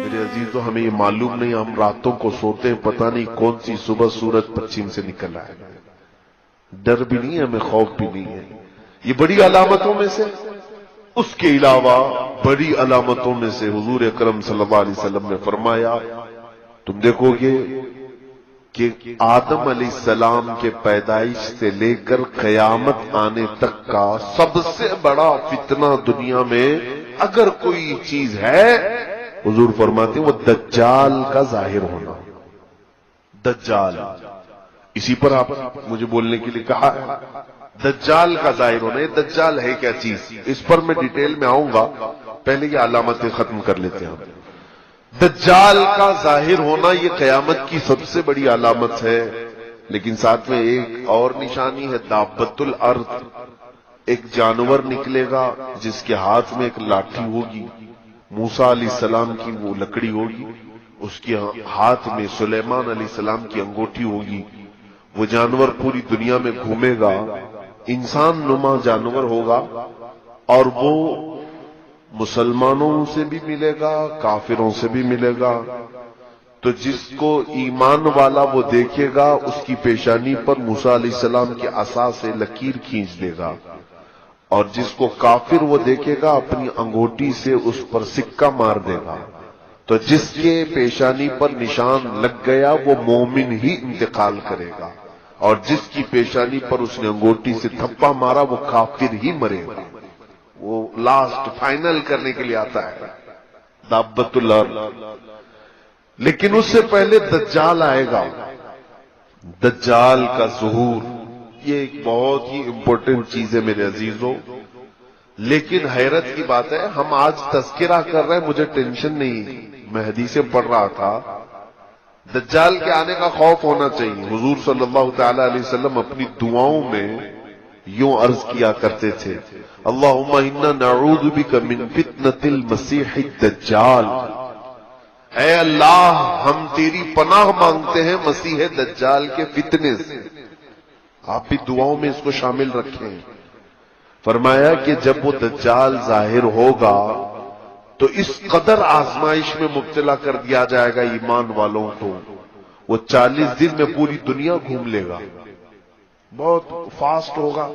میرے عزیزو، ہمیں یہ معلوم نہیں، ہم راتوں کو سوتے ہیں، پتہ نہیں کون سی صبح سورج پچھم سے نکل آئے. ڈر بھی نہیں ہے ہمیں، خوف بھی نہیں ہے. یہ بڑی علامتوں میں سے. اس کے علاوہ بڑی علامتوں میں سے حضور اکرم صلی اللہ علیہ وسلم نے فرمایا، تم دیکھو گے کہ آدم علیہ السلام کے پیدائش سے لے کر قیامت آنے تک کا سب سے بڑا فتنہ دنیا میں اگر کوئی چیز ہے، حضور فرماتے ہیں وہ دجال کا ظاہر ہونا. دجال، اسی پر آپ مجھے بولنے کے لیے کہا ہے. دجال کا ظاہر ہونا. یہ دجال ہے کیا چیز، اس پر میں ڈیٹیل میں آؤں گا، پہلے یہ علامتیں ختم کر لیتے ہیں. دجال کا ظاہر ہونا یہ قیامت کی سب سے بڑی علامت ہے. لیکن ساتھ میں ایک اور نشانی ہے، دابۃ الارض. ایک جانور نکلے گا جس کے ہاتھ میں ایک لاٹھی ہوگی، موسیٰ علیہ السلام کی وہ لکڑی ہوگی، اس کے ہاتھ میں سلیمان علیہ السلام کی انگوٹھی ہوگی. وہ جانور پوری دنیا میں گھومے گا، انسان نما جانور ہوگا، اور وہ مسلمانوں سے بھی ملے گا، کافروں سے بھی ملے گا. تو جس کو ایمان والا وہ دیکھے گا، اس کی پیشانی پر موسیٰ علیہ السلام کے عصا سے لکیر کھینچ دے گا، اور جس کو کافر وہ دیکھے گا اپنی انگوٹھی سے اس پر سکہ مار دے گا. تو جس کے پیشانی پر نشان لگ گیا وہ مومن ہی انتقال کرے گا، اور جس کی پیشانی پر اس نے انگوٹھی سے تھپا مارا وہ کافر ہی مرے گا. وہ لاسٹ فائنل کرنے کے لیے آتا ہے دابۃ الارض. لیکن اس سے پہلے دجال آئے گا. دجال کا ظہور یہ ایک بہت ہی امپورٹنٹ چیز ہے میرے عزیزوں. لیکن حیرت کی بات ہے، ہم آج تذکرہ کر رہے ہیں، مجھے ٹینشن نہیں، میں حدیثیں پڑھ رہا تھا. دجال کے آنے کا خوف ہونا چاہیے. حضور صلی اللہ تعالی علیہ وسلم اپنی دعاؤں میں یوں عرض کیا کرتے تھے، اللہم انا نعوذ بک من فتنة المسیح الدجال. اے اللہ، ہم تیری پناہ مانگتے ہیں مسیح دجال کے فتنے سے. آپ بھی دعاؤں میں اس کو شامل رکھیں. فرمایا کہ جب وہ دجال ظاہر ہوگا تو اس قدر آزمائش میں مبتلا کر دیا جائے گا ایمان والوں کو، وہ 40 دن میں پوری دنیا گھوم لے گا. بہت فاسٹ ہوگا،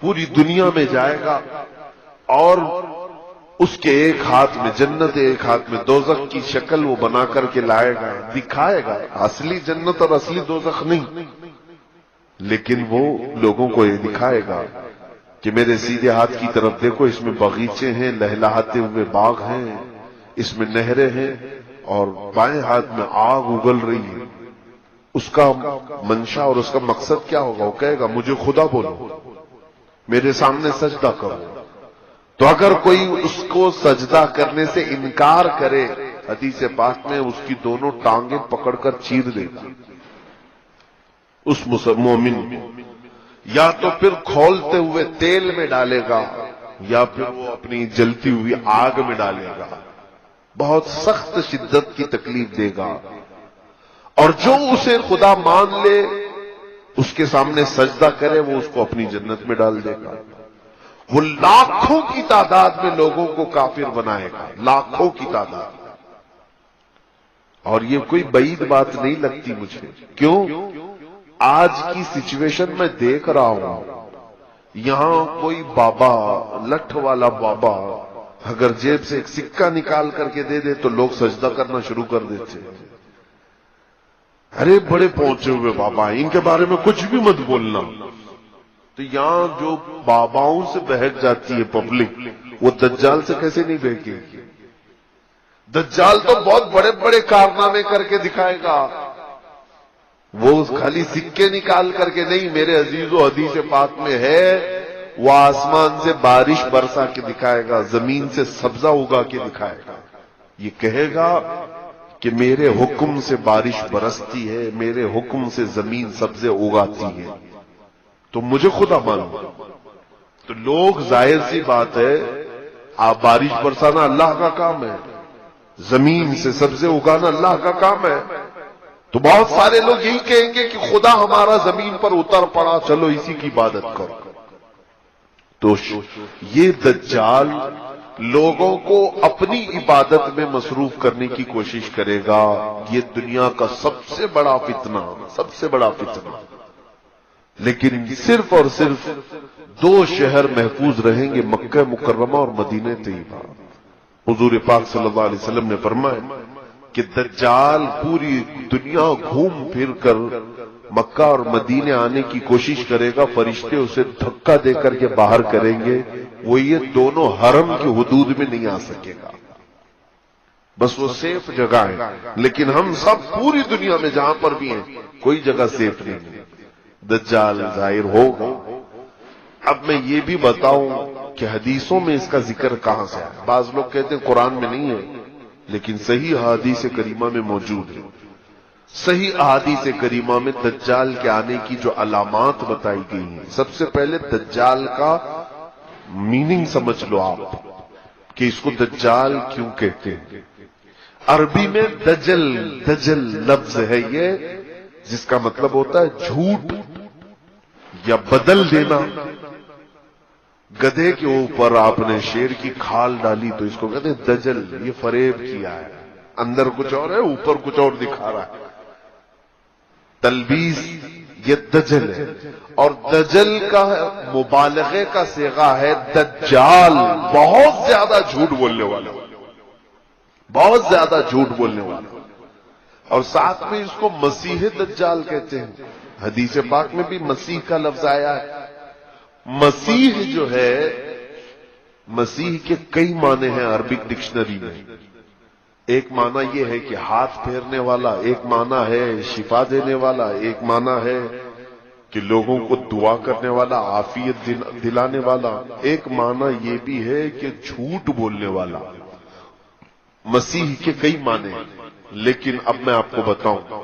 پوری دنیا میں جائے گا، اور اس کے ایک ہاتھ میں جنت، ایک ہاتھ میں دوزخ کی شکل وہ بنا کر کے لائے گا، دکھائے گا. اصلی جنت اور اصلی دوزخ نہیں، لیکن وہ لوگوں کو یہ دکھائے گا کہ میرے سیدھے ہاتھ کی طرف دیکھو، اس میں باغیچے ہیں، لہلہاتے ہوئے باغ ہیں، اس میں نہریں ہیں، اور بائیں ہاتھ میں آگ اگل رہی ہے. اس کا منشا اور اس کا مقصد کیا ہوگا؟ وہ کہے گا مجھے خدا بولو، میرے سامنے سجدہ کرو. تو اگر کوئی اس کو سجدہ کرنے سے انکار کرے، حدیث پاک میں اس کی دونوں ٹانگیں پکڑ کر چیر دے گا اس مومن کو، یا تو پھر کھولتے ہوئے تیل میں ڈالے گا، یا پھر وہ اپنی جلتی ہوئی آگ میں ڈالے گا. بہت سخت شدت کی تکلیف دے گا. اور جو اسے خدا مان لے، اس کے سامنے سجدہ کرے، وہ اس کو اپنی جنت میں ڈال دے گا. وہ لاکھوں کی تعداد میں لوگوں کو کافر بنائے گا، لاکھوں کی تعداد. اور یہ کوئی بعید بات نہیں لگتی مجھے. کیوں؟ آج کی سچویشن میں دیکھ رہا ہوں، یہاں کوئی بابا، لٹھ والا بابا اگر جیب سے ایک سکہ نکال کر کے دے دے تو لوگ سجدہ کرنا شروع کر دیتے. ارے بڑے پہنچے ہوئے بابا ہیں، ان کے بارے میں کچھ بھی مت بولنا. تو یہاں جو باباؤں سے بہک جاتی ہے پبلک، وہ دجال سے کیسے نہیں بہکے گی؟ دجال تو بہت بڑے بڑے کارنامے کر کے دکھائے گا. وہ خالی سکے نکال کر کے نہیں، میرے عزیزو، حدیث پاک میں ہے، وہ آسمان سے بارش برسا کے دکھائے گا، زمین سے سبزہ اگا کے دکھائے گا. یہ کہے گا کہ میرے حکم سے بارش برستی ہے، میرے حکم سے زمین سبزے اگاتی ہے، تو مجھے خدا مانو. تو لوگ، ظاہر سی بات ہے، آپ بارش برسانا اللہ کا کام ہے، زمین سے سبزے اگانا اللہ کا کام ہے. تو بہت سارے لوگ یہی کہیں گے کہ خدا ہمارا زمین پر اتر پڑا، چلو اسی کی عبادت کرو. تو یہ دجال لوگوں کو اپنی عبادت میں مصروف کرنے کی کوشش کرے گا، یہ دنیا کا سب سے بڑا فتنہ، سب سے بڑا فتنہ۔ لیکن صرف اور صرف دو شہر محفوظ رہیں گے، مکہ مکرمہ اور مدینہ طیبہ۔ حضور پاک صلی اللہ علیہ وسلم نے فرمایا کہ دجال پوری دنیا گھوم پھر کر مکہ اور مدینے آنے کی کوشش کرے گا، فرشتے اسے دھکا دے کر کے باہر کریں گے، وہ یہ دونوں حرم کی حدود میں نہیں آ سکے گا، بس وہ سیف جگہ ہے۔ لیکن ہم سب پوری دنیا میں جہاں پر بھی ہیں کوئی جگہ سیف نہیں ہے، دجال ظاہر ہوگا۔ اب میں یہ بھی بتاؤں کہ حدیثوں میں اس کا ذکر کہاں سے ہے۔ بعض لوگ کہتے ہیں قرآن میں نہیں ہے، لیکن صحیح احادیث کریمہ میں موجود ہے۔ صحیح احادیث کریمہ میں دجال کے آنے کی جو علامات بتائی گئی ہیں، سب سے پہلے دجال کا میننگ سمجھ لو آپ کہ اس کو دجال کیوں کہتے ہیں۔ عربی میں دجل، دجل لفظ ہے یہ، جس کا مطلب ہوتا ہے جھوٹ یا بدل دینا۔ گدھے کے اوپر آپ نے شیر کی کھال ڈالی تو اس کو کہتے ہیں دجل، یہ فریب کیا ہے، اندر کچھ اور ہے اوپر کچھ اور دکھا رہا ہے، تلبیس، یہ دجل ہے۔ اور دجل کا مبالغے کا صیغہ ہے دجال، بہت زیادہ جھوٹ بولنے والا، بہت زیادہ جھوٹ بولنے والا۔ اور ساتھ میں اس کو مسیح دجال کہتے ہیں، حدیث پاک میں بھی مسیح کا لفظ آیا ہے۔ مسیح جو ہے، مسیح کے کئی معنی ہیں عربک ڈکشنری میں۔ ایک معنی یہ ہے کہ ہاتھ پھیرنے والا، ایک معنی ہے شفا دینے والا، ایک معنی ہے کہ لوگوں کو دعا کرنے والا، عافیت دلانے والا، ایک معنی یہ بھی ہے کہ جھوٹ بولنے والا۔ مسیح کے کئی معنی ہیں، لیکن اب میں آپ کو بتاؤں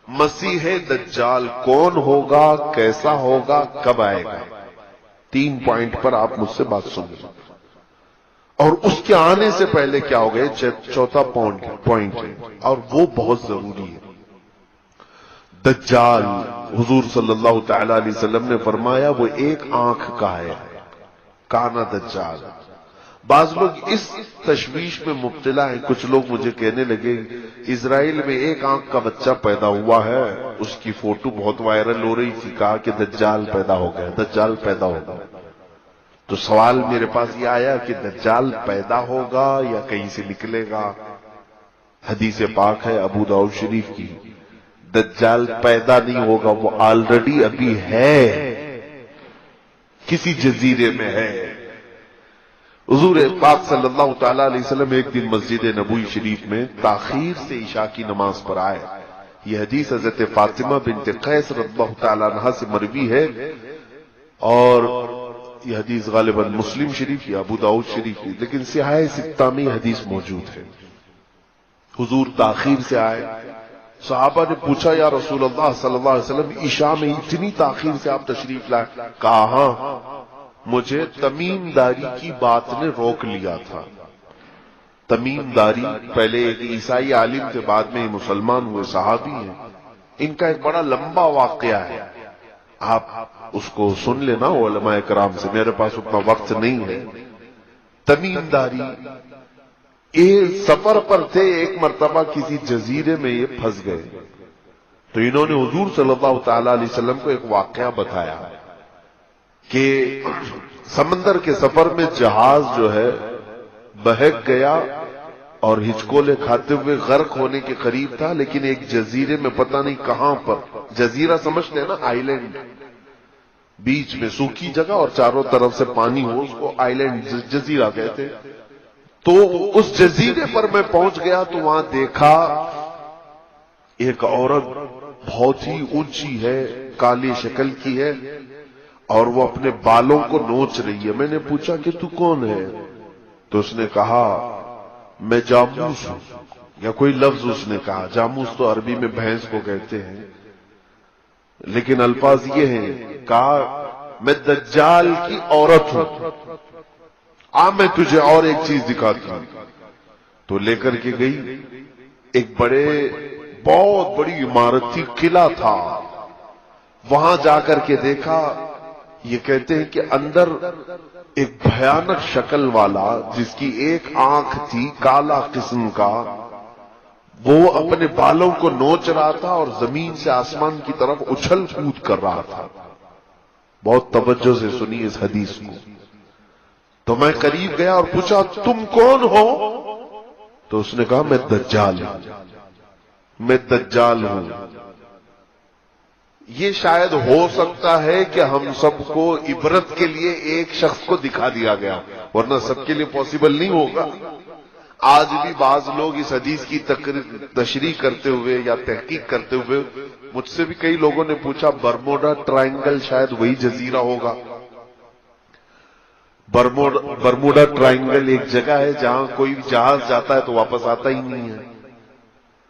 مسیح دجال کون ہوگا، کیسا ہوگا، کب آئے گا۔ 3 پوائنٹ پر آپ مجھ سے بات سنیں، اور اس کے آنے سے پہلے کیا ہو گئے، چوتھا پوائنٹ ہے، اور وہ بہت ضروری ہے۔ دجال، حضور صلی اللہ تعالی علیہ وسلم نے فرمایا وہ ایک آنکھ کا ہے، کانا دجال۔ بعض لوگ اس تشویش میں مبتلا ہیں، کچھ لوگ مجھے کہنے لگے اسرائیل میں ایک آنکھ کا بچہ پیدا ہوا ہے، اس کی فوٹو بہت وائرل ہو رہی تھی، کہا کہ دجال پیدا ہو گیا، دجال پیدا ہو گیا۔ تو سوال میرے پاس یہ آیا کہ دجال پیدا ہوگا یا کہیں سے نکلے گا۔ حدیث پاک ہے ابو داؤد شریف کی، دجال پیدا نہیں ہوگا، وہ آلریڈی ابھی ہے، کسی جزیرے میں ہے۔ حضور پاک صلی اللہ تعالی علیہ وسلم ایک دن مسجد نبوی شریف میں تاخیر سے عشاء کی نماز پر آئے۔ یہ حدیث حضرت فاطمہ بنت قیس رضی اللہ تعالی عنہا سے مروی ہے، اور یہ حدیث غالباً مسلم شریف یا ابو داؤد شریف کی، لیکن سیاہ ستہ میں حدیث موجود ہے۔ حضور تاخیر سے آئے، صحابہ نے پوچھا یا رسول اللہ صلی اللہ علیہ وسلم عشاء میں اتنی تاخیر سے آپ تشریف لائے؟ کہا ہاں، مجھے تمیم داری کی بات نے روک لیا تھا۔ تمیم داری پہلے ایک عیسائی عالم تھے، بعد میں مسلمان ہوئے، صحابی ہیں۔ ان کا ایک بڑا لمبا واقعہ ہے، آپ اس کو سن لینا علماء کرام سے، میرے پاس اتنا وقت نہیں ہے۔ تمیم داری یہ سفر پر تھے، ایک مرتبہ کسی جزیرے میں یہ پھنس گئے، تو انہوں نے حضور صلی اللہ تعالی علیہ وسلم کو ایک واقعہ بتایا کہ سمندر کے سفر میں جہاز جو ہے بہک گیا اور ہچکولے کھاتے ہوئے غرق ہونے کے قریب تھا، لیکن ایک جزیرے میں پتہ نہیں کہاں پر، جزیرہ سمجھتے ہیں نا، آئی لینڈ، بیچ میں سوکھی جگہ اور چاروں طرف سے پانی ہو، اس کو آئی لینڈ جزیرہ کہتے۔ تو اس جزیرے پر میں پہنچ گیا تو وہاں دیکھا ایک عورت بہت ہی اونچی ہے، کالی شکل کی ہے، اور وہ اپنے بالوں کو نوچ رہی ہے۔ میں نے پوچھا کہ تو کون ہے؟ تو اس نے کہا میں جاموس ہوں، یا کوئی لفظ اس نے کہا، جاموس تو عربی میں بھینس کو کہتے ہیں، لیکن الفاظ یہ ہیں، کہا میں دجال کی عورت ہوں، میں تجھے اور ایک چیز دکھاتی ہوں۔ تو لے کر کے گئی، ایک بہت بڑی عمارت تھی، قلعہ تھا، وہاں جا کر کے دیکھا، یہ کہتے ہیں کہ اندر ایک بھیانک شکل والا جس کی ایک آنکھ تھی کالا قسم کا، وہ اپنے بالوں کو نوچ رہا تھا اور زمین سے آسمان کی طرف اچھل کود کر رہا تھا۔ بہت توجہ سے سنی اس حدیث کو۔ تو میں قریب گیا اور پوچھا تم کون ہو؟ تو اس نے کہا میں دجال ہوں، میں دجال ہوں۔ یہ شاید ہو سکتا ہے کہ ہم سب کو عبرت کے لیے ایک شخص کو دکھا دیا گیا، ورنہ سب کے لیے پاسبل نہیں ہوگا۔ آج بھی بعض لوگ اس حدیث کی تشریح کرتے ہوئے یا تحقیق کرتے ہوئے مجھ سے بھی کئی لوگوں نے پوچھا برموڈا ٹرائنگل شاید وہی جزیرہ ہوگا۔ برموڈا ٹرائنگل ایک جگہ ہے جہاں کوئی جہاز جاتا ہے تو واپس آتا ہی نہیں ہے،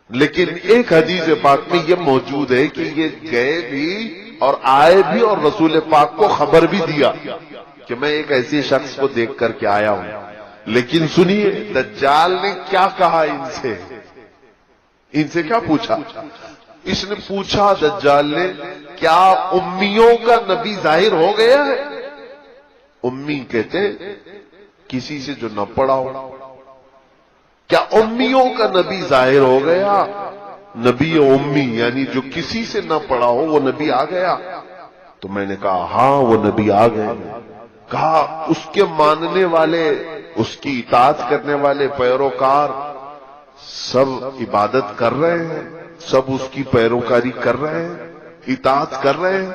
لیکن ایک حدیث پاک میں یہ موجود ہے کہ یہ گئے بھی اور آئے بھی اور رسول پاک کو خبر بھی دیا کہ میں ایک ایسے شخص کو دیکھ کر کے آیا ہوں۔ لیکن سنیے دجال نے کیا کہا ان سے کیا پوچھا؟ اس نے پوچھا دجال نے کیا امیوں کا نبی ظاہر ہو گیا ہے؟ امی کہتے کسی سے جو نہ پڑھا ہو۔ کیا امیوں کا نبی ظاہر ہو گیا؟ نبی امی یعنی جو کسی سے نہ پڑھا ہو وہ نبی آ گیا؟ تو میں نے کہا ہاں وہ نبی آ گئے۔ کہا اس کے ماننے والے، اس کی اطاعت کرنے والے پیروکار سب عبادت کر رہے ہیں، سب اس کی پیروکاری کر رہے ہیں، اطاعت کر رہے ہیں؟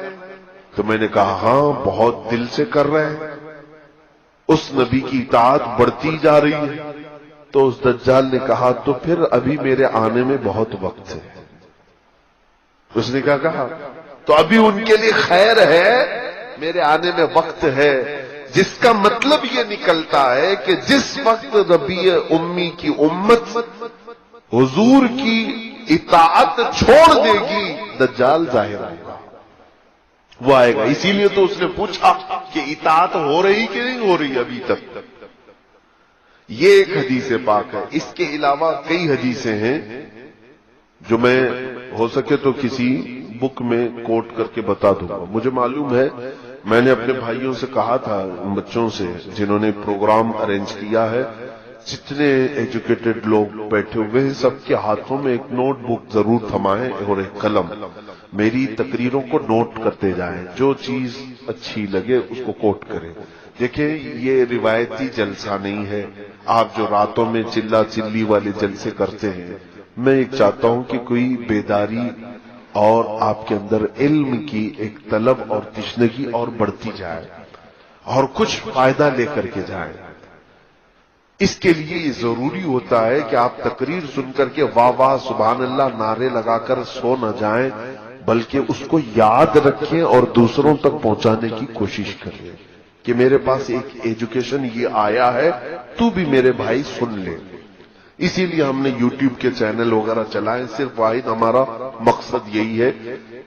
تو میں نے کہا ہاں بہت دل سے کر رہے ہیں، اس نبی کی اطاعت بڑھتی جا رہی ہے۔ تو اس دجال نے کہا تو پھر ابھی میرے آنے میں بہت وقت ہے۔ اس نے کیا کہا؟ تو ابھی ان کے لیے خیر ہے، میرے آنے میں وقت ہے، جس کا مطلب یہ نکلتا ہے کہ جس وقت نبی امی کی امت حضور کی اطاعت چھوڑ دے گی دجال ظاہر ہوگا، وہ آئے گا۔ اسی لیے تو اس نے پوچھا کہ اطاعت ہو رہی کہ نہیں ہو رہی ابھی تک۔ یہ ایک حدیث پاک ہے۔ اس کے علاوہ کئی حدیثیں ہیں جو میں ہو سکے تو کسی بک میں کوٹ کر کے بتا دوں گا۔ مجھے معلوم ہے میں نے اپنے بھائیوں سے کہا تھا، بچوں سے جنہوں نے پروگرام ارینج کیا ہے، جتنے ایجوکیٹڈ لوگ بیٹھے ہوئے ہیں سب کے ہاتھوں میں ایک نوٹ بک ضرور تھمائیں اور ایک قلم، میری تقریروں کو نوٹ کرتے جائیں، جو چیز اچھی لگے اس کو کوٹ کریں۔ دیکھیں یہ روایتی جلسہ نہیں ہے، آپ جو راتوں میں چلا چلی والے جلسے کرتے ہیں، میں ایک چاہتا ہوں کہ کوئی بیداری اور آپ کے اندر علم کی ایک طلب اور تشنگی اور بڑھتی جائے اور کچھ فائدہ لے کر کے جائیں۔ اس کے لیے یہ ضروری ہوتا ہے کہ آپ تقریر سن کر کے واہ واہ سبحان اللہ نعرے لگا کر سو نہ جائیں، بلکہ اس کو یاد رکھیں اور دوسروں تک پہنچانے کی کوشش کریں کہ میرے پاس ایک ایجوکیشن یہ آیا ہے، تو بھی میرے بھائی سن لے۔ اسی لیے ہم نے یوٹیوب کے چینل وغیرہ چلائے، صرف واحد ہمارا مقصد یہی ہے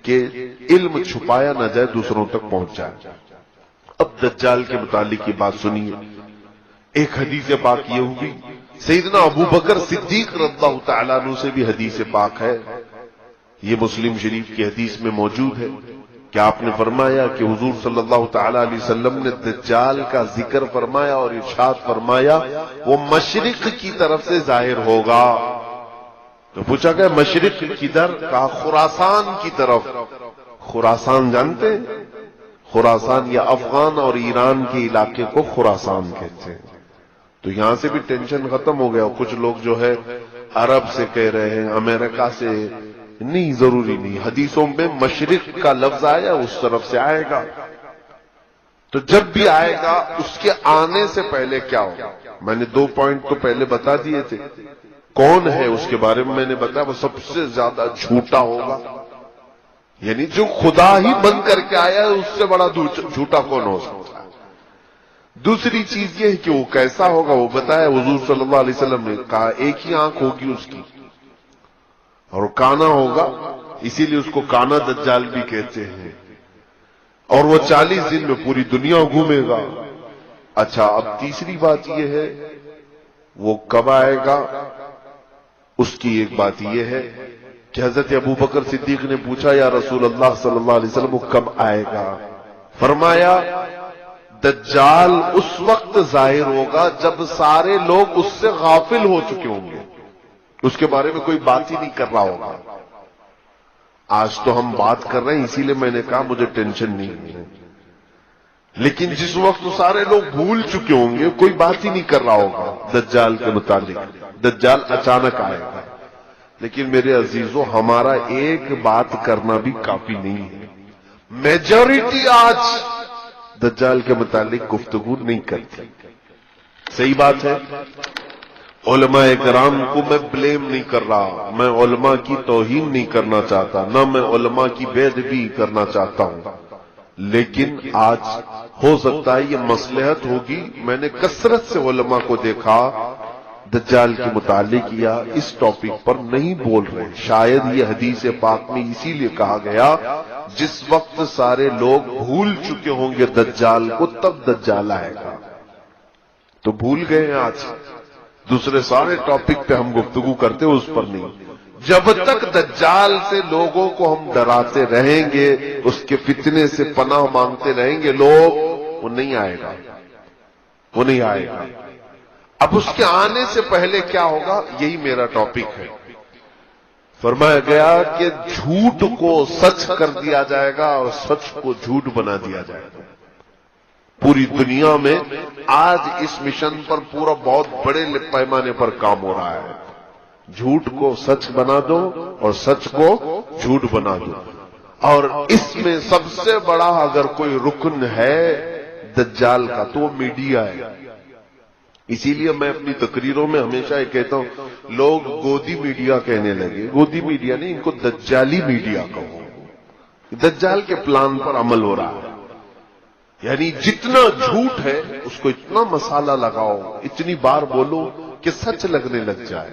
کہ علم چھپایا نہ جائے، دوسروں تک پہنچ جائے۔ اب دجال کے متعلق یہ بات سنیے۔ ایک حدیث پاک یہ ہوگی، سیدنا ابو بکر صدیق رضی اللہ تعالیٰ عنہ سے بھی حدیث پاک ہے، یہ مسلم شریف کی حدیث میں موجود ہے کہ آپ نے فرمایا کہ حضور صلی اللہ تعالی علیہ وسلم نے دجال کا ذکر فرمایا اور ارشاد فرمایا وہ مشرق کی طرف سے ظاہر ہوگا۔ تو پوچھا کہ مشرق کدھر؟ کہا خراسان کی طرف۔ خراسان جانتے ہیں؟ خراسان یا افغان اور ایران کے علاقے کو خراسان کہتے ہیں۔ تو یہاں سے بھی ٹینشن ختم ہو گیا، کچھ لوگ جو ہے عرب سے کہہ رہے ہیں، امریکہ سے نہیں، ضروری نہیں، حدیثوں میں مشرق کا لفظ آیا اس طرف سے آئے گا۔ تو جب بھی آئے گا اس کے آنے سے پہلے کیا ہوگا؟ میں نے 2 پوائنٹ تو پہلے بتا دیے تھے، کون ہے اس کے بارے میں نے بتایا، وہ سب سے زیادہ جھوٹا ہوگا، یعنی جو خدا ہی بن کر کے آیا ہے اس سے بڑا جھوٹا کون ہو سکتا ہے۔ دوسری چیز یہ ہے کہ وہ کیسا ہوگا، وہ بتایا حضور صلی اللہ علیہ وسلم نے کہا ایک ہی آنکھ ہوگی اس کی اور کانا ہوگا، اسی لیے اس کو کانا دجال بھی کہتے ہیں، اور وہ 40 دن میں پوری دنیا گھومے گا۔ اچھا اب تیسری بات یہ ہے وہ کب آئے گا، اس کی ایک بات یہ ہے کہ حضرت ابو بکر صدیق نے پوچھا یا رسول اللہ صلی اللہ علیہ وسلم وہ کب آئے گا؟ فرمایا دجال اس وقت ظاہر ہوگا جب سارے لوگ اس سے غافل ہو چکے ہوں گے، اس کے بارے میں کوئی بات ہی نہیں کر رہا ہوگا۔ آج تو ہم بات کر رہے ہیں، اسی لیے میں نے کہا مجھے ٹینشن نہیں ہے، لیکن جس وقت سارے لوگ بھول چکے ہوں گے، کوئی بات ہی نہیں کر رہا ہوگا دجال کے متعلق، دجال اچانک آئے گا۔ لیکن میرے عزیزوں، ہمارا ایک بات کرنا بھی کافی نہیں ہے، میجورٹی آج دجال کے متعلق گفتگو نہیں کرتی۔ صحیح بات ہے، علماء کرام کو میں بلیم نہیں کر رہا، میں علماء کی توہین نہیں کرنا چاہتا، نہ میں علماء کی بے ادبی کرنا چاہتا ہوں، لیکن آج ہو سکتا ہے یہ مصلحت ہوگی۔ میں نے کثرت سے علماء کو دیکھا دجال کے متعلق یا اس ٹاپک پر نہیں بول رہے، شاید یہ حدیث پاک میں اسی لیے کہا گیا جس وقت سارے لوگ بھول چکے ہوں گے دجال کو، تب دجال آئے گا۔ تو بھول گئے ہیں، آج دوسرے سارے ٹاپک پہ ہم گفتگو کرتے اس پر نہیں۔ جب تک دجال سے لوگوں کو ہم ڈراتے رہیں گے، اس کے فتنے سے پناہ مانگتے رہیں گے لوگ، وہ نہیں آئے گا، وہ نہیں آئے گا۔ اب اس کے آنے سے پہلے کیا ہوگا، یہی میرا ٹاپک ہے۔ فرمایا گیا کہ جھوٹ کو سچ کر دیا جائے گا اور سچ کو جھوٹ بنا دیا جائے گا۔ پوری دنیا میں آج اس مشن پر پورا بہت بڑے پیمانے پر کام ہو رہا ہے، جھوٹ کو سچ بنا دو اور سچ کو جھوٹ بنا دو۔ اور اس میں سب سے بڑا اگر کوئی رکن ہے دجال کا تو وہ میڈیا ہے۔ اسی لیے میں اپنی تقریروں میں ہمیشہ یہ کہتا ہوں، لوگ گودی میڈیا کہنے لگے، گودی میڈیا نہیں، ان کو دجالی میڈیا کہو۔ دجال کے پلان پر عمل ہو رہا ہے، یعنی جتنا جھوٹ ہے اس کو اتنا مسالہ لگاؤ، اتنی بار بولو کہ سچ لگنے لگ جائے،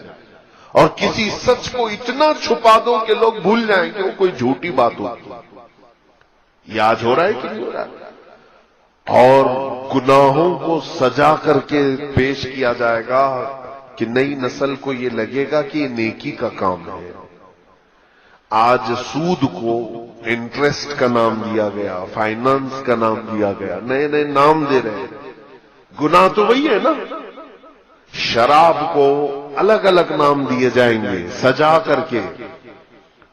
اور کسی سچ کو اتنا چھپا دو کہ لوگ بھول جائیں کہ وہ کوئی جھوٹی بات ہوتی۔ یہ آج ہو رہا ہے کہ نہیں ہو رہا ہے؟ اور گناہوں کو سجا کر کے پیش کیا جائے گا کہ نئی نسل کو یہ لگے گا کہ یہ نیکی کا کام ہے۔ آج سود کو انٹرسٹ کا نام دیا گیا، فائنانس کا نام دیا گیا، نئے نئے نام دے رہے ہیں۔ گناہ تو وہی ہے نا، شراب کو الگ الگ نام دیے جائیں گے سجا کر کے۔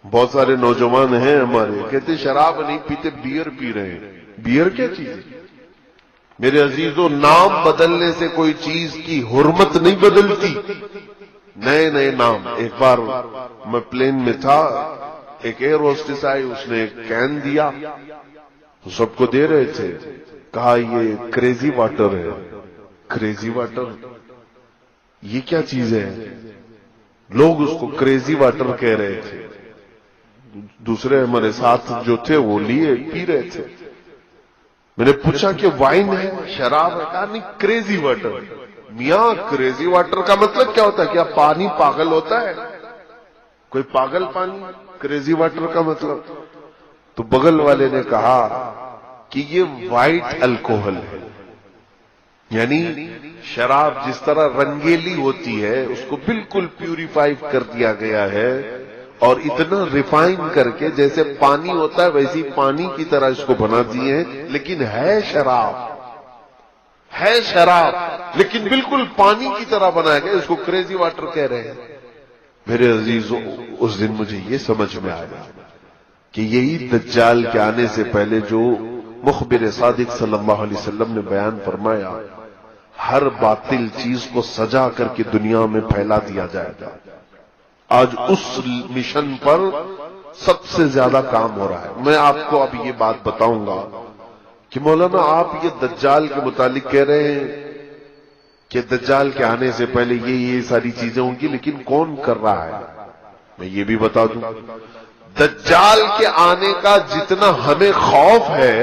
بہت سارے نوجوان ہیں ہمارے کہتے شراب نہیں پیتے، بیئر پی رہے ہیں۔ بیئر کیا چیز ہے میرے عزیزوں؟ نام بدلنے سے کوئی چیز کی حرمت نہیں بدلتی، نئے نئے نام۔ ایک بار میں پلین میں تھا، ایک ایئر ہوسٹس آئی، اس نے ایک کین دیا تو سب کو دے رہے تھے، کہا یہ کریزی واٹر ہے۔ کریزی واٹر یہ کیا چیز ہے؟ لوگ اس کو کریزی واٹر کہہ رہے تھے۔ دوسرے ہمارے ساتھ جو تھے وہ لیے پی رہے تھے۔ میں نے پوچھا کہ وائن ہے، شراب ہے؟ کہا نہیں، کریزی واٹر۔ میاں کریزی واٹر کا مطلب کیا ہوتا ہے؟ کیا پانی پاگل ہوتا ہے؟ کوئی پاگل پانی؟ کریزی واٹر کا مطلب؟ تو بغل والے نے کہا کہ یہ وائٹ الکوہل ہے، یعنی شراب جس طرح رنگیلی ہوتی ہے اس کو بالکل پیوریفائی کر دیا گیا ہے، اور اتنا ریفائن کر کے جیسے پانی ہوتا ہے ویسی پانی کی طرح اس کو بنا دیے ہیں، لیکن ہے شراب، ہے شراب لیکن بالکل پانی کی طرح بنایا گیا، اس کو کریزی واٹر کہہ رہے ہیں۔ میرے عزیزوں، اس دن مجھے یہ سمجھ میں آیا کہ یہی دجال کے آنے سے پہلے جو مخبر صادق صلی اللہ علیہ وسلم نے بیان فرمایا، ہر باطل چیز کو سجا کر کے دنیا میں پھیلا دیا جائے گا۔ آج اس مشن پر سب سے زیادہ کام ہو رہا ہے۔ میں آپ کو اب یہ بات بتاؤں گا کہ مولانا آپ یہ دجال کے متعلق کہہ رہے ہیں کہ دجال کے آنے سے پہلے یہ ساری چیزیں ہوں گی، لیکن کون کر رہا ہے؟ میں یہ بھی بتا دوں، دجال کے آنے کا جتنا ہمیں خوف ہے،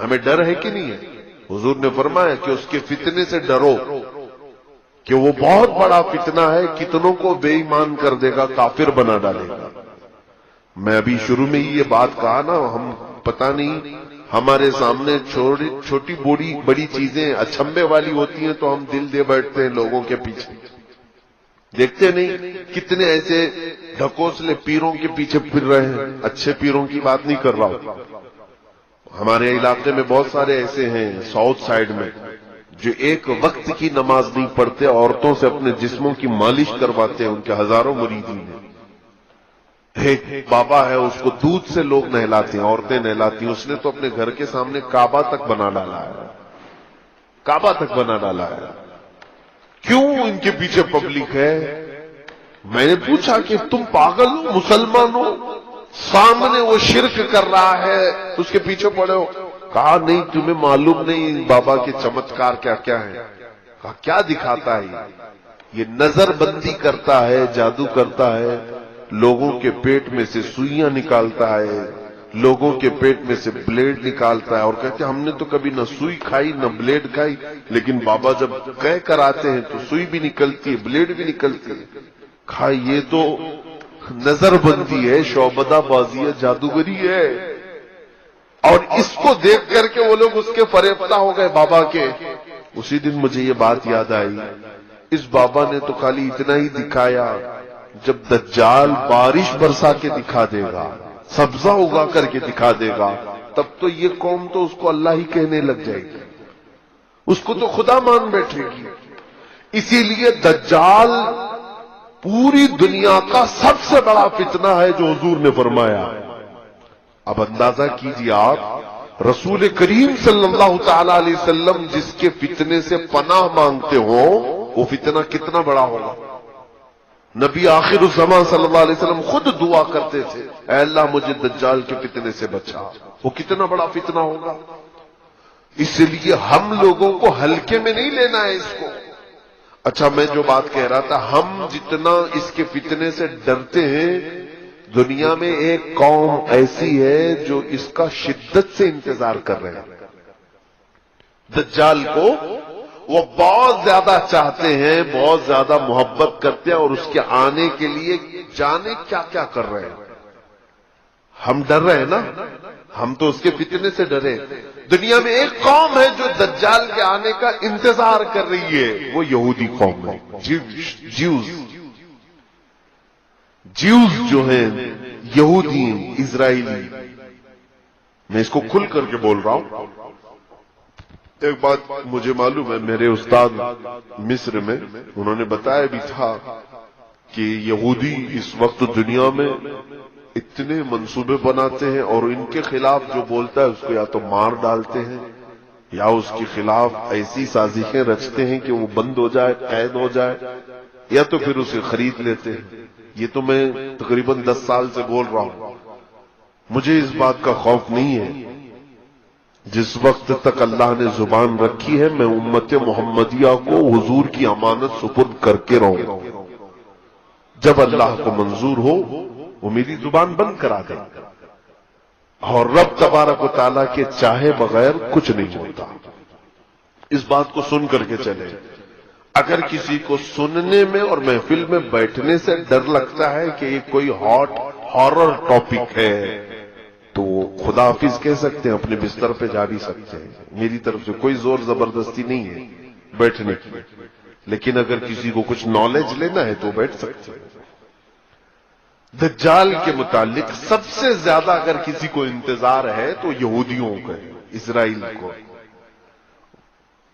ہمیں ڈر ہے کہ نہیں ہے؟ حضور نے فرمایا کہ اس کے فتنے سے ڈرو، کہ وہ بہت بڑا فتنہ ہے، کتنوں کو بے ایمان کر دے گا، کافر بنا ڈالے گا۔ میں ابھی شروع میں ہی یہ بات کہا نا، ہم پتہ نہیں ہمارے سامنے چھوٹی بڑی چیزیں اچھمبے والی ہوتی ہیں تو ہم دل دے بیٹھتے ہیں لوگوں کے پیچھے، دیکھتے نہیں کتنے ایسے ڈھکوسلے پیروں کے پیچھے پھر رہے ہیں۔ اچھے پیروں کی بات نہیں کر رہا ہوں، ہمارے علاقے میں بہت سارے ایسے ہیں ساؤتھ سائڈ میں جو ایک وقت کی نماز نہیں پڑھتے، عورتوں سے اپنے جسموں کی مالش کرواتے ہیں، ان کے ہزاروں مریدین ہیں۔ ایک بابا ہے، اس کو دودھ سے لوگ نہلاتے ہیں، عورتیں نہلاتی ہیں، اس نے تو اپنے گھر کے سامنے کعبہ تک بنا ڈالا ہے، کعبہ تک بنا ڈالا ہے۔ کیوں ان کے پیچھے پبلک ہے؟ میں نے پوچھا کہ تم پاگل ہو، مسلمان ہو، سامنے وہ شرک کر رہا ہے، اس کے پیچھے پڑے ہو؟ کہا نہیں، تمہیں معلوم نہیں بابا کے چمتکار کیا کیا ہے۔ کہا کیا دکھاتا ہے یہ؟ نظر بندی کرتا ہے، جادو کرتا ہے، لوگوں کے پیٹ میں سے سوئیاں نکالتا ہے، لوگوں کے پیٹ میں سے بلیڈ نکالتا ہے، اور کہتے ہیں ہم نے تو کبھی نہ سوئی کھائی نہ بلیڈ کھائی، لیکن بابا جب کہہ کر آتے ہیں تو سوئی بھی نکلتی ہے، بلیڈ بھی نکلتی ہے۔ کہا یہ تو نظر بندی ہے، شعبدہ بازی ہے، جادوگری ہے۔ اور اس کو دیکھ کر کے وہ لوگ اس کے فریفتہ ہو گئے بابا کے۔ اسی دن مجھے یہ بات یاد آئی، اس بابا نے تو خالی اتنا ہی دکھایا، جب دجال بارش برسا کے دکھا دے گا، سبزہ اگا کر کے دکھا دے گا، تب تو یہ قوم تو اس کو اللہ ہی کہنے لگ جائے گی، اس کو تو خدا مان بیٹھے گی۔ اسی لیے دجال پوری دنیا کا سب سے بڑا فتنہ ہے جو حضور نے فرمایا۔ اب اندازہ کیجیے آپ، رسول کریم صلی اللہ تعالی علیہ وسلم جس کے فتنے سے پناہ مانگتے ہو، وہ فتنہ کتنا بڑا ہوگا۔ نبی آخر الزمان صلی اللہ علیہ وسلم خود دعا کرتے تھے، اے اللہ مجھے دجال کے فتنے سے بچا۔ وہ کتنا بڑا فتنہ ہوگا۔ اس لیے ہم لوگوں کو ہلکے میں نہیں لینا ہے اس کو۔ اچھا، میں جو بات کہہ رہا تھا، ہم جتنا اس کے فتنے سے ڈرتے ہیں، دنیا میں ایک قوم ایسی ہے جو اس کا شدت سے انتظار کر رہے ہیں۔ دجال کو وہ بہت زیادہ چاہتے ہیں، بہت زیادہ محبت کرتے ہیں، اور اس کے آنے کے لیے جانے کیا کیا کر رہے ہیں۔ ہم ڈر رہے ہیں نا، ہم تو اس کے فتنے سے ڈرے۔ دنیا میں ایک قوم ہے جو دجال کے آنے کا انتظار کر رہی ہے، وہ یہودی قوم ہے، جیوز جو ہیں، یہودی، اسرائیلی۔ میں اس کو کھل کر کے بول رہا ہوں۔ ایک بات مجھے معلوم ہے، میرے استاد مصر میں انہوں نے بتایا بھی تھا کہ یہودی اس وقت دنیا میں اتنے منصوبے بناتے ہیں، اور ان کے خلاف جو بولتا ہے اس کو یا تو مار ڈالتے ہیں، یا اس کے خلاف ایسی سازشیں رچتے ہیں کہ وہ بند ہو جائے، قید ہو جائے، یا تو پھر اسے خرید لیتے ہیں۔ یہ تو میں تقریباً 10 سال سے بول رہا ہوں۔ مجھے اس بات کا خوف نہیں ہے، جس وقت تک اللہ نے زبان رکھی ہے میں امت محمدیہ کو حضور کی امانت سپرد کر کے رہوں گا۔ جب اللہ کو منظور ہو وہ میری زبان بند کرا دے، اور رب تبارک و تعالیٰ کے چاہے بغیر کچھ نہیں ہوتا۔ اس بات کو سن کر کے چلے۔ اگر کسی کو سننے میں اور محفل میں بیٹھنے سے ڈر لگتا ہے کہ یہ کوئی ہاٹ ہارر ٹاپک ہے، تو خدا حافظ کہہ سکتے ہیں، اپنے بستر پہ جا بھی سکتے ہیں۔ میری طرف سے کوئی زور زبردستی نہیں ہے بیٹھنے کی، لیکن اگر کسی کو کچھ نالج لینا ہے تو بیٹھ سکتے ہیں۔ دجال کے متعلق سب سے زیادہ اگر کسی کو انتظار ہے تو یہودیوں کا ہے، اسرائیل کو۔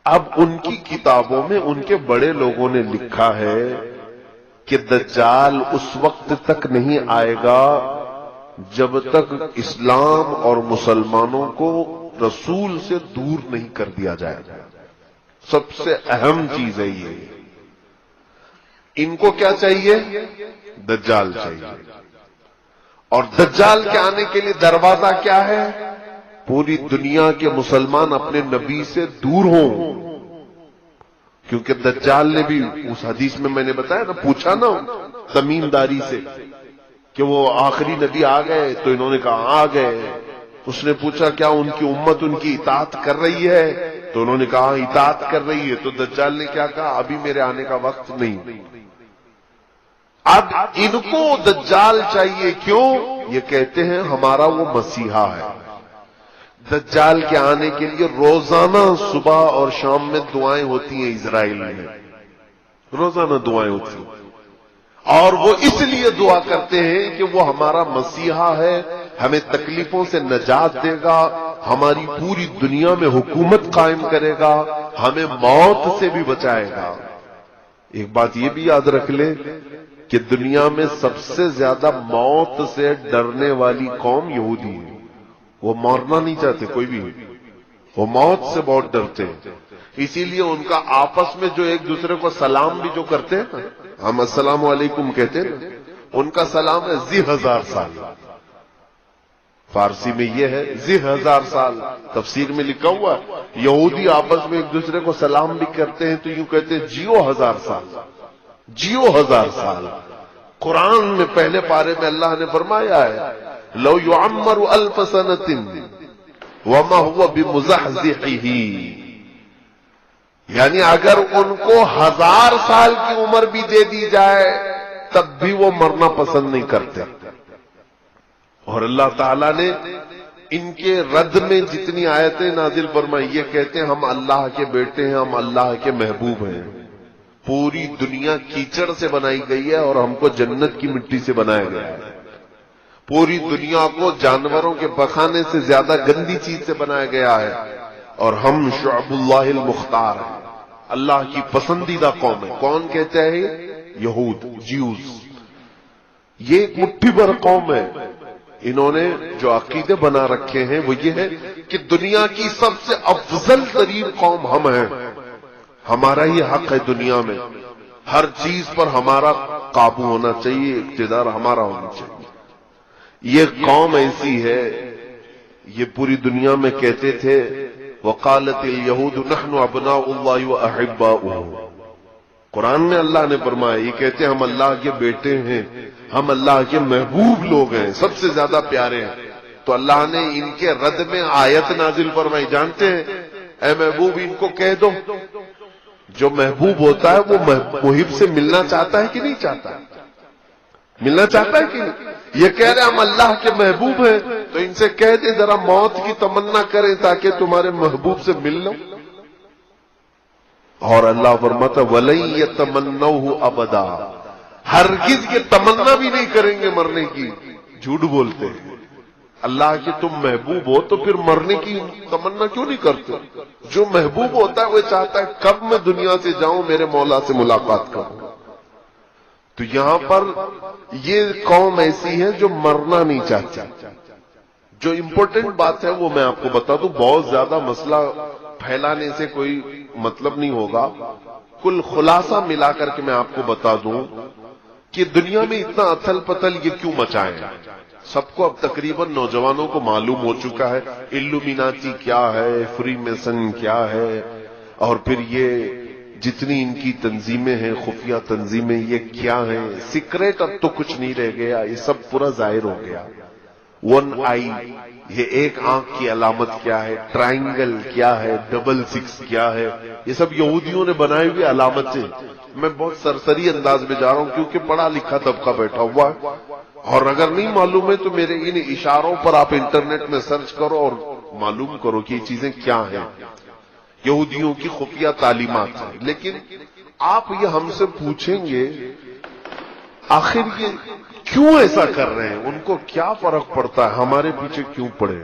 اب ان کی کتابوں میں ان کے بڑے لوگوں نے لکھا ہے کہ دجال اس وقت تک نہیں آئے گا جب تک اسلام اور مسلمانوں کو رسول سے دور نہیں کر دیا جائے گا۔ سب سے اہم چیز ہے یہ۔ ان کو کیا چاہیے؟ دجال چاہیے۔ اور دجال کے آنے کے لیے دروازہ کیا ہے؟ پوری دنیا کے مسلمان اپنے نبی سے دور ہوں، کیونکہ دجال نے بھی اس حدیث میں نے بتایا نا، پوچھا نا تمیم داری سے کہ وہ آخری نبی آ گئے، تو انہوں نے کہا آ گئے۔ اس نے پوچھا کیا ان کی امت ان کی اطاعت کر رہی ہے؟ تو انہوں نے کہا اطاعت کر رہی ہے۔ تو دجال نے کیا کہا؟ ابھی میرے آنے کا وقت نہیں۔ اب ان کو دجال چاہیے، کیوں؟ یہ کہتے ہیں ہمارا وہ مسیحا ہے۔ دجال کے آنے کے لیے روزانہ صبح اور شام میں دعائیں ہوتی ہیں اسرائیل میں، روزانہ دعائیں ہوتی ہیں، اور وہ اس لیے دعا کرتے ہیں کہ وہ ہمارا مسیحا ہے، ہمیں تکلیفوں سے نجات دے گا، ہماری پوری دنیا میں حکومت قائم کرے گا، ہمیں موت سے بھی بچائے گا۔ ایک بات یہ بھی یاد رکھ لیں کہ دنیا میں سب سے زیادہ موت سے ڈرنے والی قوم یہودی ہے۔ وہ مرنا نہیں چاہتے کوئی بھی، وہ موت سے بہت ڈرتے ہیں۔ اسی لیے ان کا آپس میں جو ایک دوسرے کو سلام بھی جو کرتے ہیں نا، ہم السلام علیکم کہتے ہیں نا، ان کا سلام ہے ذی 1000 سال۔ فارسی میں یہ ہے ذی 1000 سال، تفسیر میں لکھا ہوا ہے یہودی آپس میں ایک دوسرے کو سلام بھی کرتے ہیں تو یوں کہتے ہیں جیو 1000 سال، جیو 1000 سال۔ قرآن میں پہلے پارے میں اللہ نے فرمایا ہے لو یعمر 1000 سنۃ وما هو بمزحزحہ، یعنی اگر ان کو 1000 سال کی عمر بھی دے دی جائے تب بھی وہ مرنا پسند نہیں کرتے۔ اور اللہ تعالیٰ نے ان کے رد میں جتنی آیتیں نازل فرمائی، یہ کہتے ہیں ہم اللہ کے بیٹے ہیں، ہم اللہ کے محبوب ہیں۔ پوری دنیا کیچڑ سے بنائی گئی ہے اور ہم کو جنت کی مٹی سے بنایا گیا ہے۔ پوری دنیا کو جانوروں کے پخانے سے زیادہ گندی چیز سے بنایا گیا ہے، اور ہم شعب اللہ المختار ہیں، اللہ کی پسندیدہ قوم ہے۔ کون کہتا ہے؟ یہود، جیوز۔ یہ ایک مٹھی بھر قوم ہے۔ انہوں نے جو عقیدے بنا رکھے ہیں وہ یہ ہے کہ دنیا کی سب سے افضل ترین قوم ہم ہیں، ہمارا ہی حق ہے دنیا میں، ہر چیز پر ہمارا قابو ہونا چاہیے، اقتدار ہمارا ہونا چاہیے۔ یہ قوم ایسی ہے، یہ پوری دنیا میں کہتے تھے وقالت الیہود نحن ابناء اللہ واحباؤہ۔ قرآن میں اللہ نے فرمایا یہ کہتے ہیں ہم اللہ کے بیٹے ہیں، ہم اللہ کے محبوب لوگ ہیں، سب سے زیادہ پیارے ہیں۔ تو اللہ نے ان کے رد میں آیت نازل فرمائی، جانتے ہیں اے محبوب ان کو کہہ دو، جو محبوب ہوتا ہے وہ محب سے ملنا چاہتا ہے کہ نہیں چاہتا؟ ملنا چاہتا ہے کہ نہیں؟ یہ کہہ رہے ہم اللہ کے محبوب ہیں، تو ان سے کہہ دیں ذرا موت کی تمنا کریں تاکہ تمہارے محبوب سے مل لو۔ اور اللہ فرماتا وَلَن يَتَمَنَّوْهُ أَبَدًا، ہرگز یہ تمنا بھی نہیں کریں گے مرنے کی۔ جھوٹ بولتے ہیں، اللہ کے تم محبوب ہو تو پھر مرنے کی تمنا کیوں نہیں کرتے؟ جو محبوب ہوتا ہے وہ چاہتا ہے کب میں دنیا سے جاؤں میرے مولا سے ملاقات کروں۔ تو یہاں پر یہ قوم ایسی ہے جو مرنا نہیں چاہتی۔ جو امپورٹنٹ بات ہے وہ میں آپ کو بتا دوں، بہت زیادہ مسئلہ پھیلانے سے کوئی مطلب نہیں ہوگا، کل خلاصہ ملا کر کے میں آپ کو بتا دوں کہ دنیا میں اتنا اتھل پتل یہ کیوں مچائیں۔ سب کو اب تقریباً نوجوانوں کو معلوم ہو چکا ہے الومیناتی کیا ہے، فری میسن کیا ہے، اور پھر یہ جتنی ان کی تنظیمیں ہیں، خفیہ تنظیمیں، یہ کیا ہیں۔ سیکریٹ اب تو کچھ نہیں رہ گیا، یہ سب پورا ظاہر ہو گیا۔ 1 آئی، یہ ایک آنکھ کی علامت کیا ہے، ٹرائنگل کیا ہے، 66 کیا ہے، یہ سب یہودیوں نے بنائی ہوئی علامت سے۔ میں بہت سرسری انداز میں جا رہا ہوں کیونکہ پڑھا لکھا طبقہ بیٹھا ہوا ہے، اور اگر نہیں معلوم ہے تو میرے ان اشاروں پر آپ انٹرنیٹ میں سرچ کرو اور معلوم کرو کہ یہ چیزیں کیا ہیں۔ یہودیوں کی خفیہ تعلیمات ہیں۔ لیکن آپ یہ ہم سے پوچھیں گے آخر یہ کیوں ایسا کر رہے ہیں، ان کو کیا فرق پڑتا ہے، ہمارے پیچھے کیوں پڑے؟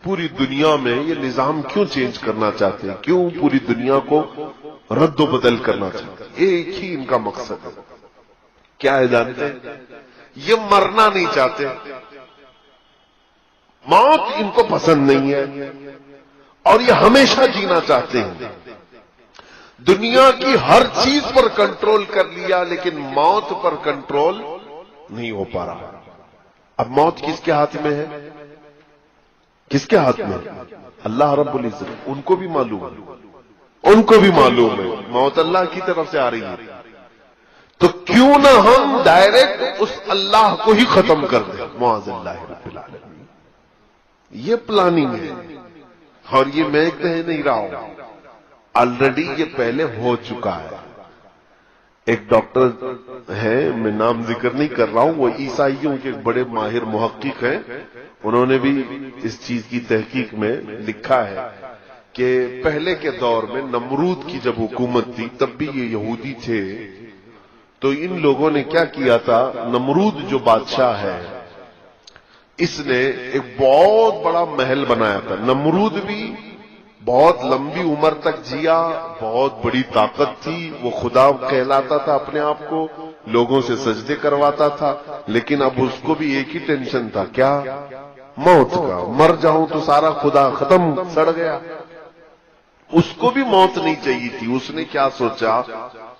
پوری دنیا میں یہ نظام کیوں چینج کرنا چاہتے ہیں، کیوں پوری دنیا کو رد و بدل کرنا چاہتے ہیں؟ ایک ہی ان کا مقصد ہے، کیا ہے جانتے ہیں؟ یہ مرنا نہیں چاہتے، موت ان کو پسند نہیں ہے، اور یہ ہمیشہ جینا چاہتے ہیں۔ دنیا کی ہر چیز پر کنٹرول کر لیا لیکن موت پر کنٹرول نہیں ہو پا رہا۔ اب موت کس کے ہاتھ میں ہے؟ کس کے ہاتھ میں؟ اللہ رب العزت۔ ان کو بھی معلوم ہے، ان کو بھی معلوم ہے موت اللہ کی طرف سے آ رہی ہے، تو کیوں نہ ہم ڈائریکٹ اس اللہ کو ہی ختم کر دیں، معاذ اللہ رب العالمین۔ یہ پلاننگ ہے، اور یہ میں کہہ نہیں رہا ہوں، آلریڈی یہ پہلے ہو چکا ہے۔ ایک ڈاکٹر ہے، میں نام ذکر نہیں کر رہا ہوں، وہ عیسائیوں کے ایک بڑے ماہر محقق ہیں، انہوں نے بھی اس چیز کی تحقیق میں لکھا ہے کہ پہلے کے دور میں نمرود کی جب حکومت تھی تب بھی یہ یہودی تھے، تو ان لوگوں نے کیا کیا تھا، نمرود جو بادشاہ ہے اس نے ایک بہت بڑا محل بنایا تھا. نمرود بھی بہت لمبی عمر تک جیا، بہت بڑی طاقت تھی، وہ خدا کہلاتا تھا اپنے آپ کو، لوگوں سے سجدے کرواتا تھا، لیکن اب اس کو بھی ایک ہی ٹینشن تھا، کیا؟ موت کا. مر جاؤں تو سارا خدا ختم، سڑ گیا. اس کو بھی موت نہیں چاہیے تھی. اس نے کیا سوچا،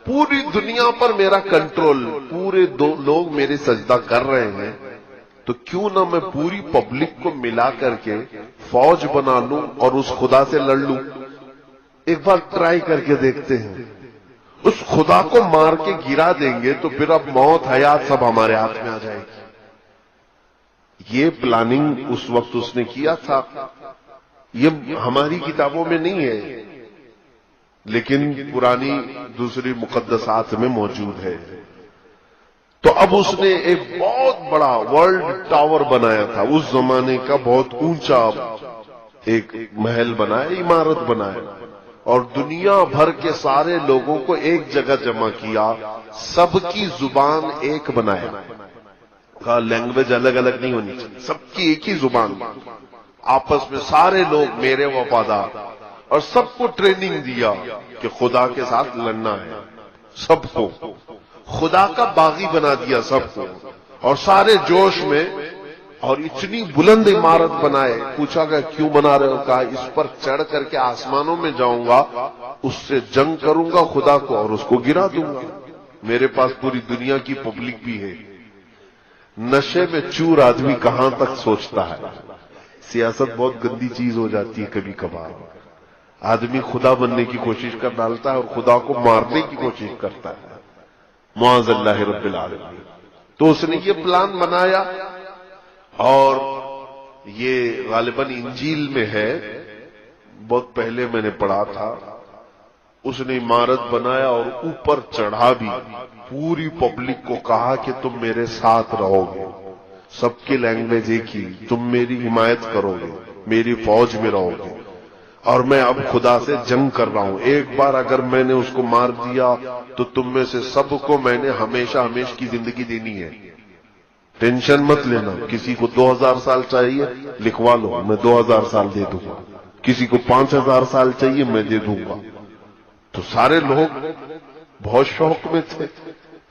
پوری دنیا پر میرا کنٹرول، پورے لوگ میرے سجدہ کر رہے ہیں، تو کیوں نہ میں پوری پبلک کو ملا کر کے فوج بنا لوں اور اس خدا سے لڑ لوں. ایک بار ٹرائی کر کے دیکھتے ہیں. اس خدا کو مار کے گرا دیں گے تو پھر اب موت حیات سب ہمارے ہاتھ میں آ جائے گی. یہ پلاننگ اس وقت اس نے کیا تھا. یہ ہماری کتابوں میں نہیں ہے، لیکن پرانی دوسری مقدسات میں موجود ہے. تو اب اس نے ایک بہت بڑا ورلڈ ٹاور بنایا تھا، اس زمانے کا بہت اونچا ایک محل بنایا، عمارت بنایا، اور دنیا بھر کے سارے لوگوں کو ایک جگہ جمع کیا، سب کی زبان ایک بنایا. کہا لینگویج الگ الگ نہیں ہونی چاہیے، سب کی ایک ہی زبان، آپس میں سارے لوگ میرے وفادار، اور سب کو ٹریننگ دیا کہ خدا کے ساتھ لڑنا ہے. سب کو خدا کا باغی بنا دیا سب کو، اور سارے جوش میں، اور اتنی بلند عمارت بنائے. پوچھا گیا کیوں بنا رہے ہو؟ کہا اس پر چڑھ کر کے آسمانوں میں جاؤں گا، اس سے جنگ کروں گا خدا کو اور اس کو گرا دوں گا. میرے پاس پوری دنیا کی پبلک بھی ہے. نشے میں چور آدمی کہاں تک سوچتا ہے. سیاست بہت گندی چیز ہو جاتی ہے کبھی کبھار. آدمی خدا بننے کی کوشش کر ڈالتا ہے اور خدا کو مارنے کی کوشش کرتا ہے. معاذ اللہ رب العالمین. تو اس نے یہ پلان بنایا، اور یہ غالباً انجیل میں ہے، بہت پہلے میں نے پڑھا تھا. اس نے عمارت بنایا اور اوپر چڑھا بھی، پوری پبلک کو کہا کہ تم میرے ساتھ رہو گے، سب کی لینگویج ایک ہی، تم میری حمایت کرو گے، میری فوج میں رہو گے، اور میں اب خدا سے جنگ کر رہا ہوں. ایک بار اگر میں نے اس کو مار دیا تو تم میں سے سب کو میں نے ہمیشہ ہمیشہ کی زندگی دینی ہے. ٹینشن مت لینا. کسی کو 2000 سال چاہیے لکھوا لو، میں 2000 سال دے دوں گا. کسی کو 5000 سال چاہیے میں دے دوں گا. تو سارے لوگ بہت شوق میں تھے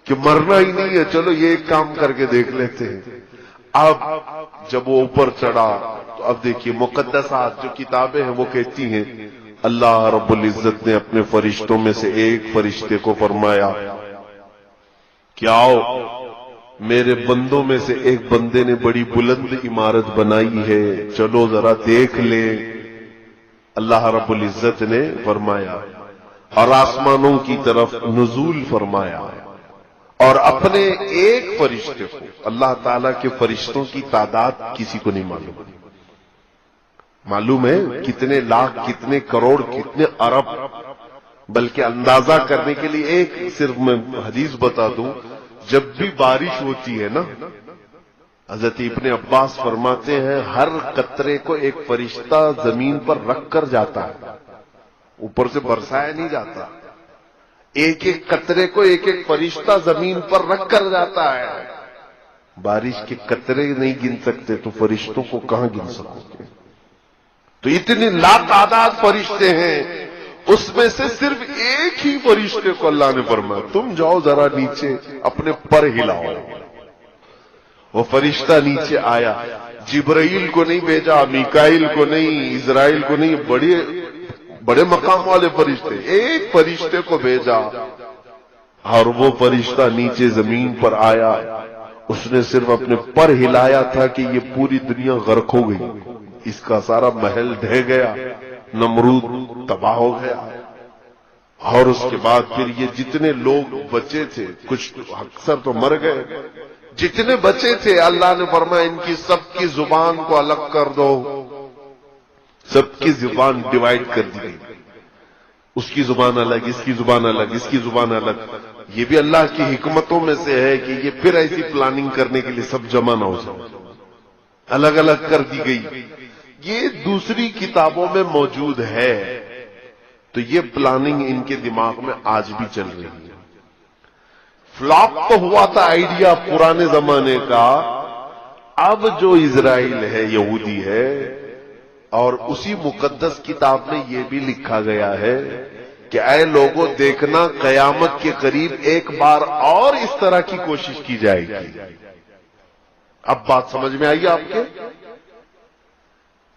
کہ مرنا ہی نہیں ہے، چلو یہ ایک کام کر کے دیکھ لیتے ہیں. اب جب وہ اوپر چڑھا تو اب دیکھیے مقدسات جو کتابیں ہیں وہ کہتی ہیں اللہ رب العزت نے اپنے فرشتوں میں سے ایک فرشتے کو فرمایا کہ آؤ، میرے بندوں میں سے ایک بندے نے بڑی بلند عمارت بنائی ہے، چلو ذرا دیکھ لیں. اللہ رب العزت نے فرمایا اور آسمانوں کی طرف نزول فرمایا، اور اپنے ایک فرشتے کو، اللہ تعالیٰ کے فرشتوں کی تعداد کسی کو نہیں معلوم. معلوم ہے کتنے لاکھ، کتنے کروڑ، کتنے ارب، بلکہ اندازہ کرنے کے لیے ایک صرف میں حدیث بتا دوں. جب بھی بارش ہوتی ہے نا، حضرت ابن عباس فرماتے ہیں ہر قطرے کو ایک فرشتہ زمین پر رکھ کر جاتا ہے، اوپر سے برسایا نہیں جاتا. ایک ایک قطرے کو ایک ایک فرشتہ زمین پر رکھ کر جاتا ہے. بارش کے قطرے نہیں گن سکتے تو فرشتوں کو کہاں گن سکو گے؟ تو اتنے لاتعداد فرشتے ہیں، اس میں سے صرف ایک ہی فرشتے کو اللہ نے فرمایا تم جاؤ ذرا نیچے اپنے پر ہلاؤ. وہ فرشتہ نیچے آیا. جبرائیل کو نہیں بھیجا، میکائیل کو نہیں، اسرائیل کو نہیں، بڑے مقام والے فرشتے، ایک فرشتے کو بھیجا، اور وہ فرشتہ نیچے زمین پر آیا. اس نے صرف اپنے پر ہلایا تھا کہ یہ پوری دنیا غرق ہو گئی، اس کا سارا محل ڈھہ گیا، نمرود تباہ ہو گیا. اور اس کے بعد پھر یہ جتنے لوگ بچے تھے، کچھ اکثر تو مر گئے، جتنے بچے تھے اللہ نے فرمایا ان کی سب کی زبان کو الگ کر دو. سب کی زبان ڈیوائیڈ کر دی گئی، اس کی زبان الگ، اس کی زبان الگ، اس کی زبان الگ. یہ بھی اللہ کی حکمتوں میں سے ہے کہ یہ پھر ایسی پلاننگ کرنے کے لیے سب جمع نہ ہو جائے، الگ الگ کر دی گئی. یہ دوسری کتابوں میں موجود ہے. تو یہ پلاننگ ان کے دماغ میں آج بھی چل رہی ہے. فلاپ تو ہوا تھا آئیڈیا پرانے زمانے کا اب جو اسرائیل ہے یہودی ہے، اور اسی مقدس کتاب میں یہ بھی لکھا گیا ہے کہ اے لوگوں دیکھنا قیامت کے قریب ایک بار اور اس طرح کی کوشش کی جائے گی۔ اب بات سمجھ میں آئی آپ کے؟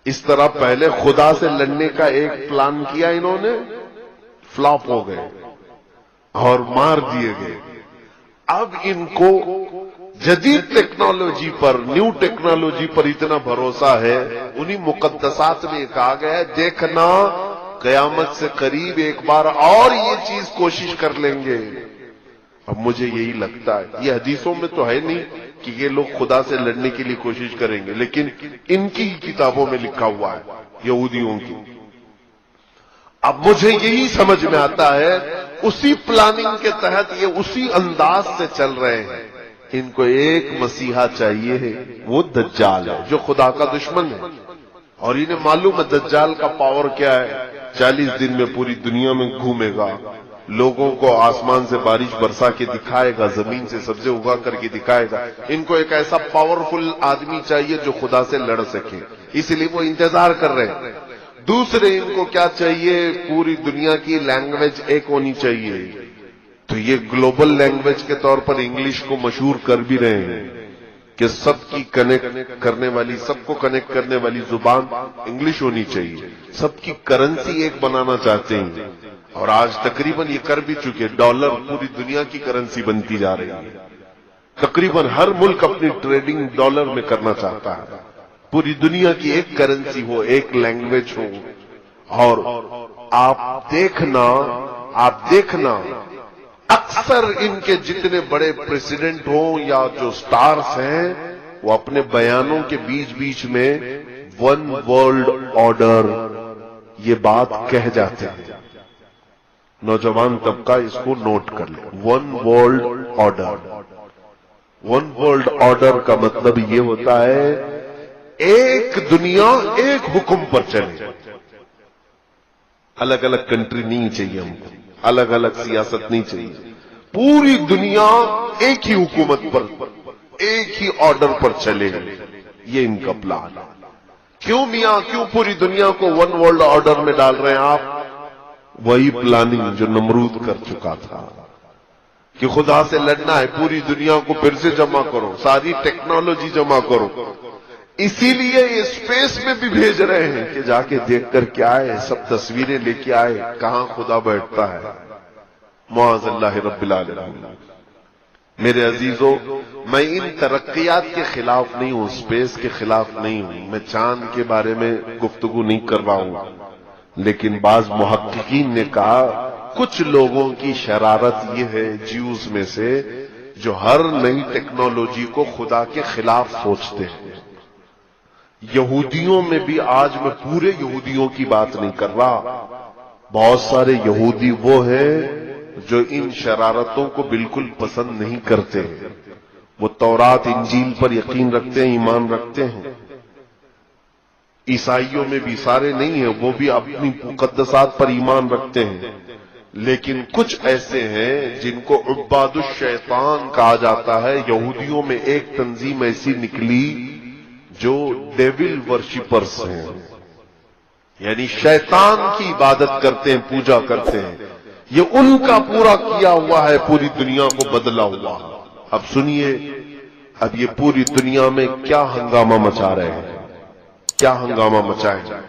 اس طرح پہلے خدا سے لڑنے کا ایک پلان کیا انہوں نے، فلاپ ہو گئے اور مار دیے گئے۔ اب ان کو جدید ٹیکنالوجی پر، نیو ٹیکنالوجی پر اتنا بھروسہ ہے، انہی مقدسات میں کہا گیا ہے دیکھنا قیامت سے قریب ایک بار اور یہ چیز کوشش کر لیں گے۔ اب مجھے یہی لگتا ہے، یہ حدیثوں میں تو ہے نہیں کہ یہ لوگ خدا سے لڑنے کے لیے کوشش کریں گے، لیکن ان کی کتابوں میں لکھا ہوا ہے، یہودیوں کی۔ اب مجھے یہی سمجھ میں آتا ہے اسی پلاننگ کے تحت یہ اسی انداز سے چل رہے ہیں۔ ان کو ایک مسیحا چاہیے ہے، وہ دجال ہے جو خدا کا دشمن ہے، اور انہیں معلوم ہے دجال کا پاور کیا ہے۔ 40 دن میں پوری دنیا میں گھومے گا، لوگوں کو آسمان سے بارش برسا کے دکھائے گا، زمین سے سبزے اگا کر کے دکھائے گا۔ ان کو ایک ایسا پاورفل آدمی چاہیے جو خدا سے لڑ سکے، اس لیے وہ انتظار کر رہے ہیں۔ دوسرے ان کو کیا چاہیے؟ پوری دنیا کی لینگویج ایک ہونی چاہیے، تو یہ گلوبل لینگویج کے طور پر انگلش کو مشہور کر بھی رہے ہیں کہ سب کی کنیکٹ کرنے والی، سب کو کنیکٹ کرنے والی زبان انگلش ہونی چاہیے۔ سب کی کرنسی ایک بنانا چاہتے ہیں، اور آج تقریباً یہ کر بھی چکے۔ ڈالر پوری دنیا کی کرنسی بنتی جا رہی ہے، تقریباً ہر ملک اپنی ٹریڈنگ ڈالر میں کرنا چاہتا ہے۔ پوری دنیا کی ایک کرنسی ہو، ایک لینگویج ہو، اور آپ دیکھنا اکثر ان کے جتنے بڑے پریزیڈنٹ ہوں یا جو سٹارز ہیں، وہ اپنے بیانوں کے بیچ میں ون ورلڈ آرڈر یہ بات کہہ جاتے ہیں۔ نوجوان طبقہ اس کو نوٹ کر لے، one world order. One world order کا مطلب یہ ہوتا ہے ایک دنیا ایک حکم پر چلے۔ الگ الگ کنٹری نہیں چاہیے ہم کو، الگ الگ سیاست نہیں چاہیے، پوری دنیا ایک ہی حکومت پر، ایک ہی آرڈر پر چلے، یہ ان کا پلان ہے۔ کیوں میاں، کیوں پوری دنیا کو ون ورلڈ آرڈر میں ڈال رہے ہیں آپ؟ وہی پلاننگ جو نمرود کر چکا تھا کہ خدا سے لڑنا ہے، پوری دنیا کو پھر سے جمع کرو، ساری ٹیکنالوجی جمع کرو۔ اسی لیے یہ اسپیس میں بھی بھیج رہے ہیں کہ جا کے دیکھ کر کے آئے، سب تصویریں لے کے آئے کہاں خدا بیٹھتا ہے۔ معاذ اللہ رب العالمین۔ میرے عزیزوں، میں ان ترقیات کے خلاف نہیں ہوں، اسپیس کے خلاف نہیں ہوں، میں چاند کے بارے میں گفتگو نہیں کر رہا ہوں، لیکن بعض محققین نے کہا کچھ لوگوں کی شرارت یہ ہے جیوز میں سے جو ہر نئی ٹیکنالوجی کو خدا کے خلاف سوچتے ہیں۔ یہودیوں میں بھی، آج میں پورے یہودیوں کی بات نہیں کر رہا، بہت سارے یہودی وہ ہیں جو ان شرارتوں کو بالکل پسند نہیں کرتے ہیں۔ وہ تورات انجیل پر یقین رکھتے ہیں، ایمان رکھتے ہیں۔ عیسائیوں میں بھی سارے نہیں ہیں، وہ بھی اپنی مقدسات پر ایمان رکھتے ہیں، لیکن کچھ ایسے ہیں جن کو عباد الشیطان کہا جاتا ہے۔ یہودیوں میں ایک تنظیم ایسی نکلی جو ڈیول ورشپرز ہیں، یعنی شیطان کی عبادت کرتے ہیں، پوجا کرتے ہیں۔ یہ ان کا پورا کیا ہوا ہے، پوری دنیا کو بدلا ہوا۔ اب سنیے، اب یہ پوری دنیا میں کیا ہنگامہ مچا رہے ہیں، کیا ہنگامہ مچائیں گے۔